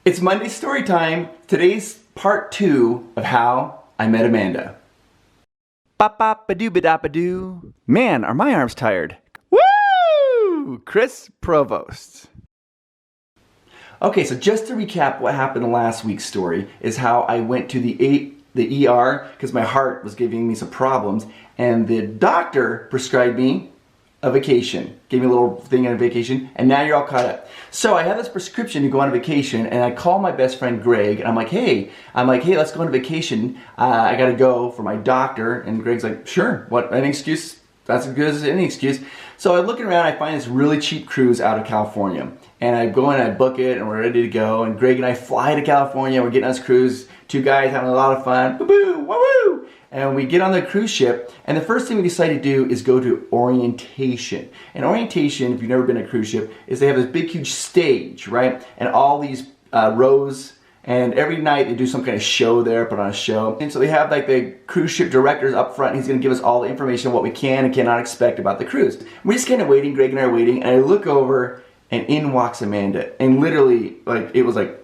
It's Monday story time. Today's part 2 of how I met Amanda. Bop-bop-ba-doo-ba-dop-ba-doo. Man, are my arms tired. Woo! Chris Provost. Okay, so just to recap what happened in last week's story is how I went to the ER because my heart was giving me some problems, and the doctor prescribed me a vacation. Gave me a little thing on a vacation, and now you're all caught up. So I have this prescription to go on a vacation, and I call my best friend Greg, and I'm like, hey, let's go on a vacation. I gotta go for my doctor. And Greg's like, sure, what, any excuse? That's as good as any excuse. So I'm looking around, I find this really cheap cruise out of California. And I go in, I book it, and we're ready to go. And Greg and I fly to California, we're getting on this cruise, 2 guys having a lot of fun, boo-boo, woo-woo! And we get on the cruise ship, and the first thing we decide to do is go to orientation. And orientation, if you've never been on a cruise ship, is they have this big, huge stage, right? And all these rows, and every night they do some kind of show there, put on a show. And so they have like the cruise ship directors up front, and he's gonna give us all the information on what we can and cannot expect about the cruise. We're just kind of waiting, Greg and I are waiting, and I look over, and in walks Amanda. And literally, like, it was like,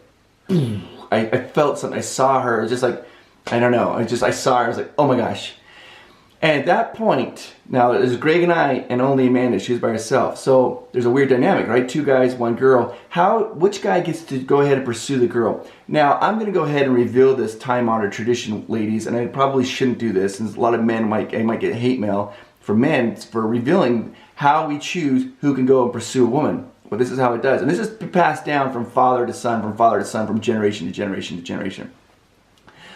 I felt something, I saw her, it was just like, I don't know, I saw her, I was like, oh my gosh. And at that point, now there's Greg and I and only Amanda, she was by herself. So there's a weird dynamic, right? 2 guys, 1 girl. Which guy gets to go ahead and pursue the girl? Now, I'm gonna go ahead and reveal this time-honored tradition, ladies, and I probably shouldn't do this, since a lot of men might get hate mail from men for revealing how we choose who can go and pursue a woman. But this is how it does. And this is passed down from father to son, from generation to generation to generation.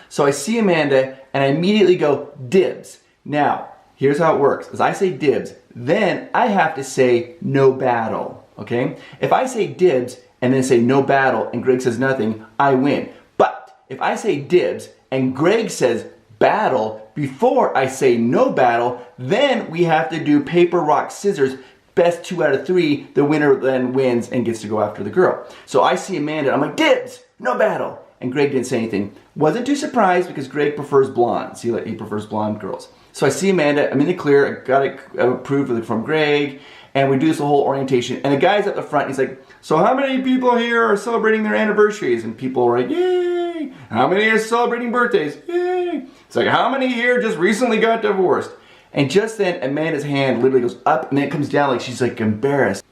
So I see Amanda, and I immediately go, dibs. Now, here's how it works. As I say dibs, then I have to say no battle, okay? If I say dibs and then say no battle and Greg says nothing, I win. But if I say dibs and Greg says battle before I say no battle, then we have to do paper, rock, scissors. Best 2 out of 3, the winner then wins and gets to go after the girl. So I see Amanda, I'm like, dibs, no battle. And Greg didn't say anything. Wasn't too surprised because Greg prefers blondes. He prefers blonde girls. So I see Amanda, I'm in the clear, I got it approved from Greg, and we do this whole orientation. And the guy's up the front, he's like, so how many people here are celebrating their anniversaries? And people are like, yay! How many are celebrating birthdays? Yay! It's like, how many here just recently got divorced? And just then, Amanda's hand literally goes up, and then it comes down like she's like embarrassed.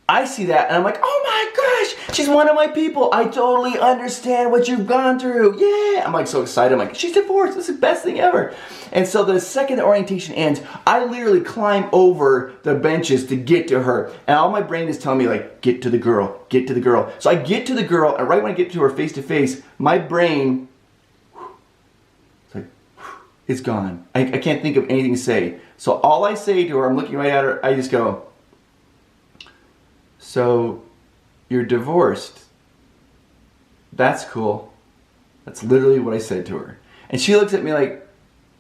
I see that, and I'm like, oh my gosh, she's one of my people. I totally understand what you've gone through. Yeah. I'm like so excited. I'm like, she's divorced. This is the best thing ever. And so the second the orientation ends, I literally climb over the benches to get to her. And all my brain is telling me, like, get to the girl, get to the girl. So I get to the girl, and right when I get to her face to face, my brain, it's like, it's gone. I can't think of anything to say. So all I say to her, I'm looking right at her, I just go, so you're divorced. That's cool. That's literally what I said to her. And she looks at me like,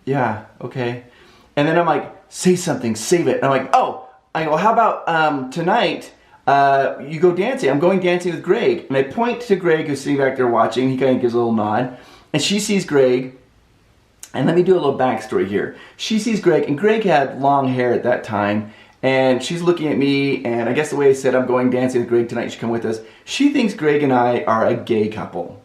yeah, okay. And then I'm like, say something, save it. And I'm like, oh, I go, how about tonight you go dancing. I'm going dancing with Greg. And I point to Greg who's sitting back there watching. He kind of gives a little nod. And she sees Greg. And let me do a little backstory here. She sees Greg, and Greg had long hair at that time. And she's looking at me, and I guess the way I said I'm going dancing with Greg tonight, you should come with us. She thinks Greg and I are a gay couple.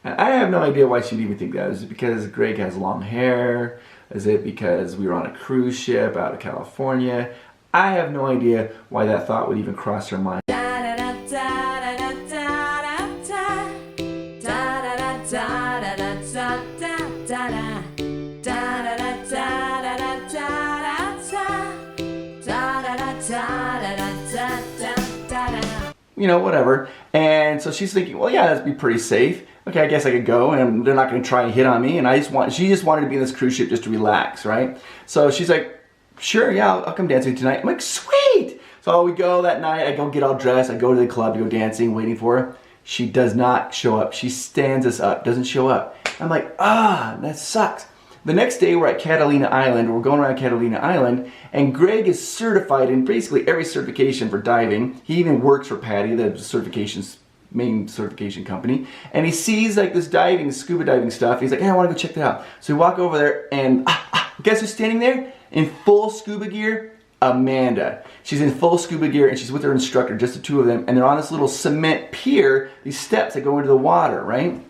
And I have no idea why she'd even think that. Is it because Greg has long hair? Is it because we were on a cruise ship out of California? I have no idea why that thought would even cross her mind. You know, whatever. And so she's thinking, well, yeah, that'd be pretty safe. Okay, I guess I could go, and they're not going to try and hit on me. And she just wanted to be in this cruise ship just to relax, right? So she's like, sure, yeah, I'll come dancing tonight. I'm like, sweet. So we go that night. I go get all dressed. I go to the club to go dancing, waiting for her. She does not show up. She stands us up, doesn't show up. I'm like, that sucks. The next day we're at Catalina Island. We're going around Catalina Island, and Greg is certified in basically every certification for diving. He even works for Patty, the main certification company, and he sees like this diving, scuba diving stuff. He's like, hey, I want to go check that out. So we walk over there, and guess who's standing there in full scuba gear? Amanda. She's in full scuba gear and she's with her instructor, just the two of them, and they're on this little cement pier, these steps that go into the water, right?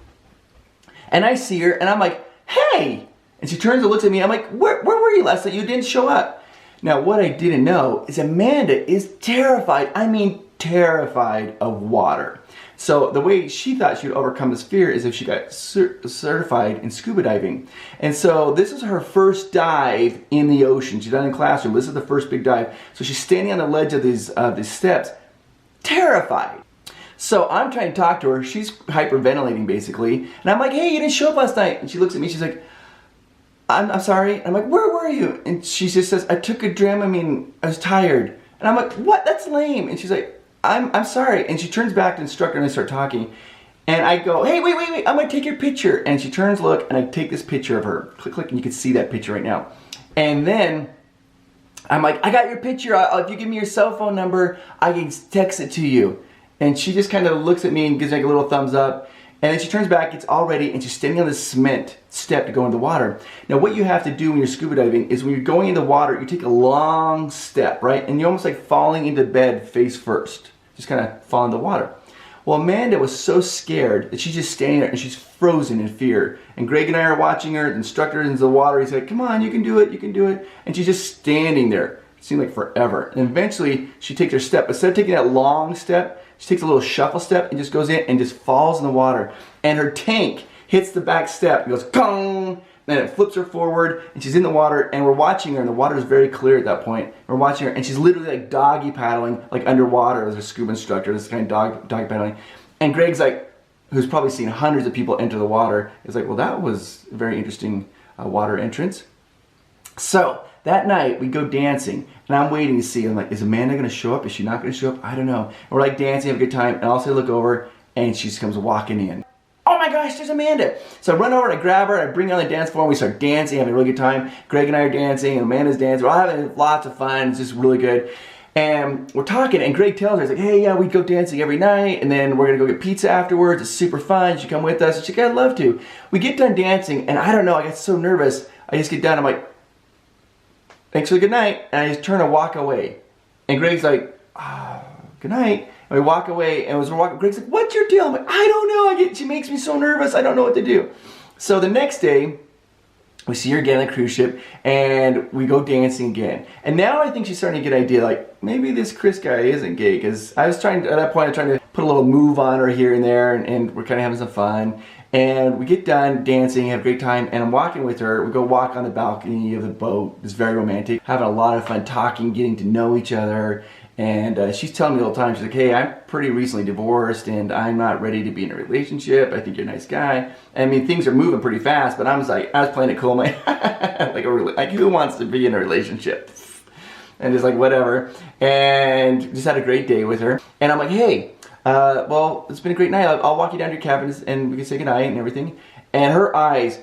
And I see her and I'm like, hey! And she turns and looks at me, I'm like, where were you last night? You didn't show up. Now what I didn't know is Amanda is terrified, I mean terrified of water. So the way she thought she would overcome this fear is if she got certified in scuba diving. And so this is her first dive in the ocean. She's done in classroom. This is the first big dive. So she's standing on the ledge of these steps, terrified. So I'm trying to talk to her. She's hyperventilating basically. And I'm like, hey, you didn't show up last night. And she looks at me, she's like, I'm sorry. And I'm like, where were you? And she just says, I took a Dramamine, I was tired. And I'm like, what? That's lame. And she's like, I'm sorry. And she turns back to the instructor and I start talking. And I go, hey, wait, I'm gonna take your picture. And she turns, look, and I take this picture of her. Click, and you can see that picture right now. And then I'm like, I got your picture. If you give me your cell phone number, I can text it to you. And she just kind of looks at me and gives like a little thumbs up. And then she turns back, it's all ready, and she's standing on this cement step to go into the water. Now what you have to do when you're scuba diving is when you're going into the water, you take a long step, right? And you're almost like falling into bed face first. Just kind of fall in the water. Well, Amanda was so scared that she's just standing there and she's frozen in fear. And Greg and I are watching her, the instructor is in the water, he's like, come on, you can do it, you can do it. And she's just standing there. It seemed like forever. And eventually she takes her step. Instead of taking that long step, she takes a little shuffle step and just goes in and just falls in the water. And her tank hits the back step and goes, gong! Then it flips her forward and she's in the water and we're watching her and the water is very clear at that point. We're watching her and she's literally like doggy paddling, like underwater as a scuba instructor, this kind of doggy paddling. And Greg's like, who's probably seen hundreds of people enter the water, is like, well, that was a very interesting water entrance. So that night we go dancing and I'm waiting to see, I'm like, is Amanda gonna show up? Is she not gonna show up? I don't know. And we're like dancing, have a good time, and also look over and she just comes walking in. Oh my gosh, there's Amanda. So I run over and I grab her and I bring her on the dance floor and we start dancing, having a really good time. Greg and I are dancing and Amanda's dancing. We're all having lots of fun. It's just really good. And we're talking and Greg tells her, he's like, hey, yeah, we go dancing every night and then we're gonna go get pizza afterwards. It's super fun. You should come with us. And she's like, I'd love to. We get done dancing and I don't know, I get so nervous. I just get done, I'm like, thanks for the good night. And I just turn and walk away. And Greg's like, oh, good night. And we walk away, and as we're walking, Greg's like, what's your deal? I'm like, I don't know, she makes me so nervous, I don't know what to do. So the next day, we see her again on the cruise ship, and we go dancing again. And now I think she's starting to get an idea, like, maybe this Chris guy isn't gay, because I was trying to, at that point, I'm trying to put a little move on her here and there, and we're kind of having some fun. And we get done dancing, have a great time, and I'm walking with her. We go walk on the balcony of the boat. It's very romantic, having a lot of fun talking, getting to know each other. And she's telling me the whole time, she's like, hey, I'm pretty recently divorced and I'm not ready to be in a relationship. I think you're a nice guy. I mean, things are moving pretty fast, but I was playing it cool. Like who wants to be in a relationship? And just like, whatever. And just had a great day with her. And I'm like, hey, well, it's been a great night. I'll walk you down to your cabin and we can say goodnight and everything. And her eyes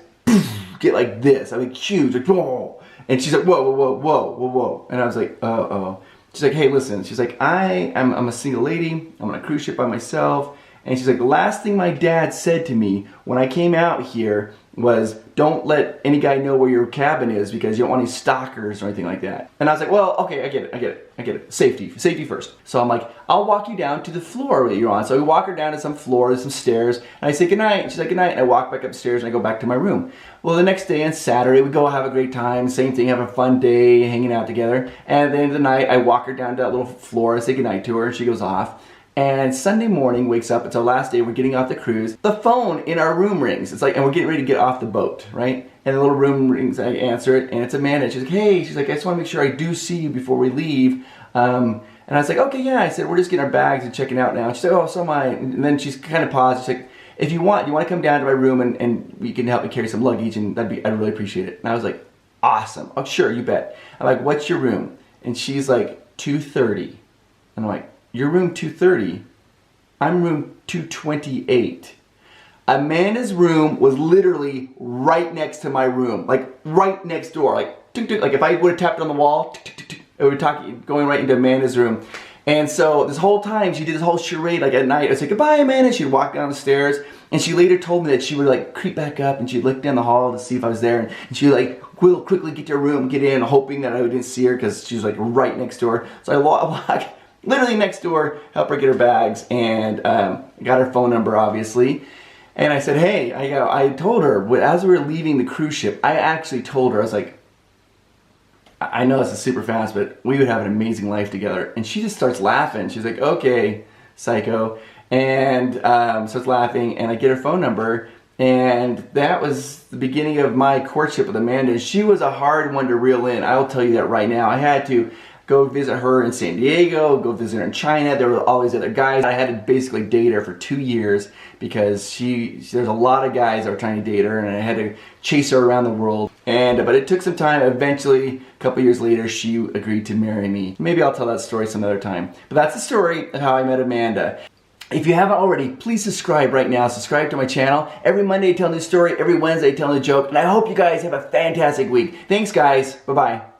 get like this. I mean, huge, like, whoa. And she's like, whoa, whoa, whoa, whoa, whoa, whoa. And I was like, uh-oh. She's like, hey, listen, she's like, I'm a single lady, I'm on a cruise ship by myself, and she's like, the last thing my dad said to me when I came out here was, don't let any guy know where your cabin is because you don't want any stalkers or anything like that. And I was like, well, okay, I get it. Safety first. So I'm like, I'll walk you down to the floor that you're on. So we walk her down to some floor, there's some stairs, and I say goodnight, and she's like, goodnight, and I walk back upstairs and I go back to my room. Well, the next day on Saturday, we go have a great time, same thing, have a fun day, hanging out together, and at the end of the night, I walk her down to that little floor, I say goodnight to her, and she goes off. And Sunday morning wakes up, it's our last day, we're getting off the cruise. The phone in our room rings. It's like, and we're getting ready to get off the boat, right? And the little room rings, I answer it, and it's Amanda. She's like, hey, she's like, I just want to make sure I do see you before we leave. And I was like, okay, yeah. I said, we're just getting our bags and checking out now. And she's like, oh, so am I. And then she's kind of paused. She's like, if you want to come down to my room and you can help me carry some luggage, and I'd really appreciate it. And I was like, awesome. Oh, sure, you bet. I'm like, what's your room? And she's like, 230. And I'm like, your room 230? I'm room 228. Amanda's room was literally right next to my room, like right next door, like if I would have tapped on the wall, it would going right into Amanda's room. And so this whole time she did this whole charade, like at night, I said, goodbye, Amanda. She'd walk down the stairs, and she later told me that she would like creep back up and she'd look down the hall to see if I was there, and she'd like quickly get to her room, get in, hoping that I didn't see her because she was like right next door. So I walk literally next door, help her get her bags, and got her phone number, obviously. And I said, hey, I told her, as we were leaving the cruise ship, I actually told her, I was like, I know this is super fast, but we would have an amazing life together. And she just starts laughing. She's like, okay, psycho. And starts laughing, and I get her phone number. And that was the beginning of my courtship with Amanda. She was a hard one to reel in. I will tell you that right now. I had to go visit her in San Diego, go visit her in China. There were all these other guys. I had to basically date her for 2 years because there's a lot of guys that were trying to date her, and I had to chase her around the world. But it took some time. Eventually, a couple years later, she agreed to marry me. Maybe I'll tell that story some other time. But that's the story of how I met Amanda. If you haven't already, please subscribe right now. Subscribe to my channel. Every Monday I tell a new story, every Wednesday I tell a new joke, and I hope you guys have a fantastic week. Thanks guys, bye-bye.